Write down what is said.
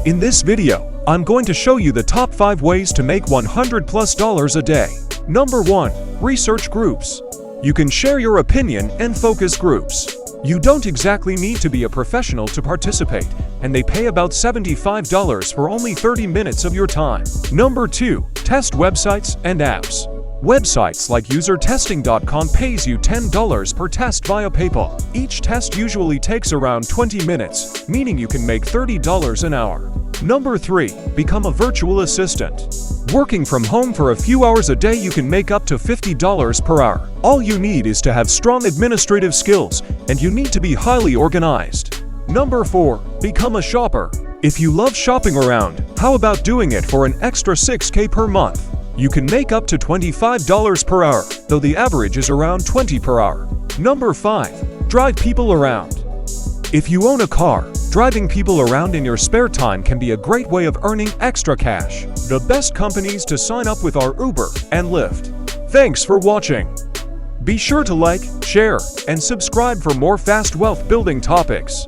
In this video, I'm going to show you the top 5 ways to make $100+ a day. Number 1. Research groups. You can share your opinion and focus groups. You don't exactly need to be a professional to participate, and they pay about $75 for only 30 minutes of your time. Number 2. Test websites and apps. Websites like usertesting.com pays you $10 per test via PayPal. Each test usually takes around 20 minutes, meaning you can make $30 an hour. Number 3. Become a virtual assistant. Working from home for a few hours a day, you can make up to $50 per hour. All you need is to have strong administrative skills, and you need to be highly organized. Number 4. Become a shopper. If you love shopping around, how about doing it for an extra $6K per month? You can make up to $25 per hour, though the average is around $20 per hour. Number 5. Drive people around. If you own a car, driving people around in your spare time can be a great way of earning extra cash. The best companies to sign up with are Uber and Lyft. Thanks for watching. Be sure to like, share, and subscribe for more fast wealth building topics.